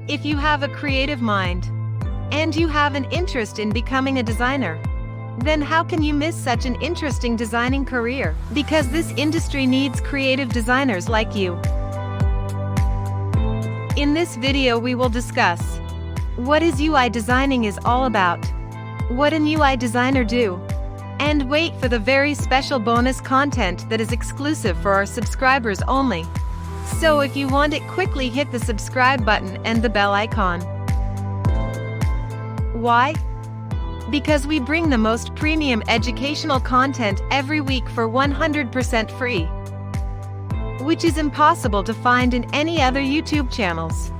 If you have a creative mind, and you have an interest in becoming a designer, then how can you miss such an interesting designing career? Because this industry needs creative designers like you. In this video we will discuss what is UI designing is all about, what an UI designer do, and wait for the very special bonus content that is exclusive for our subscribers only. So if you want it, quickly hit the subscribe button and the bell icon. Why? Because we bring the most premium educational content every week for 100% free, which is impossible to find in any other YouTube channels.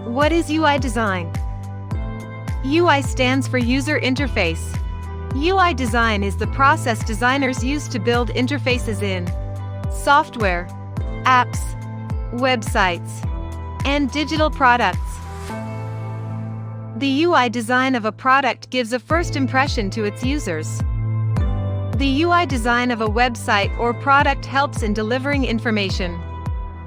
What is UI design? UI stands for user interface. UI design is the process designers use to build interfaces in software, apps, websites, and digital products. The UI design of a product gives a first impression to its users. The UI design of a website or product helps in delivering information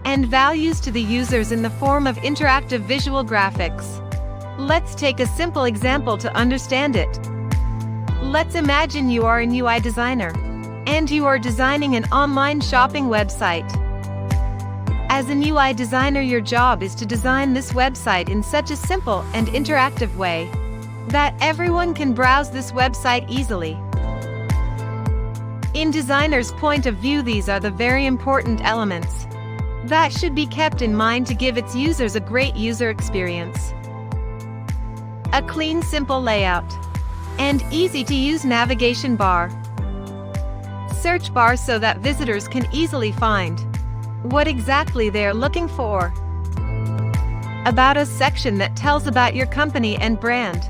and values to the users in the form of interactive visual graphics. Let's take a simple example to understand it. Let's imagine you are an UI designer, and you are designing an online shopping website. As an UI designer, your job is to design this website in such a simple and interactive way that everyone can browse this website easily. In designer's point of view, these are the very important elements that should be kept in mind to give its users a great user experience. A clean, simple layout, and easy-to-use navigation bar. Search bar so that visitors can easily find what exactly they are looking for. About Us section that tells about your company and brand.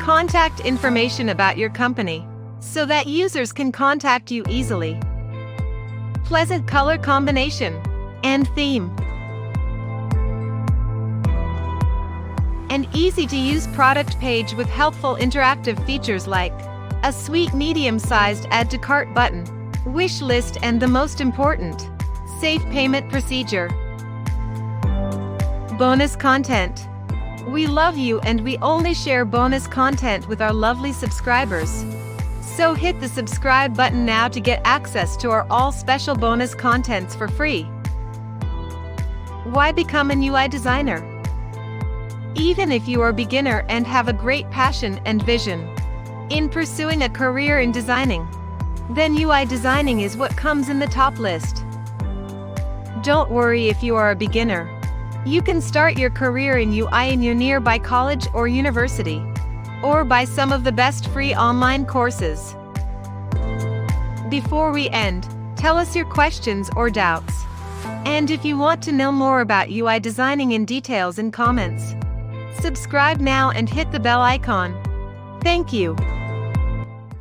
Contact information about your company so that users can contact you easily. Pleasant color combination and theme. An easy-to-use product page with helpful interactive features like a sweet medium-sized add to cart button, wish list, and the most important, safe payment procedure. Bonus content. We love you and we only share bonus content with our lovely subscribers. So hit the subscribe button now to get access to our all special bonus contents for free. Why become an UI designer? Even if you are a beginner and have a great passion and vision in pursuing a career in designing, then UI designing is what comes in the top list. Don't worry if you are a beginner. You can start your career in UI in your nearby college or university, or buy some of the best free online courses. Before we end, tell us your questions or doubts. And if you want to know more about UI designing in details in comments, subscribe now and hit the bell icon. Thank you.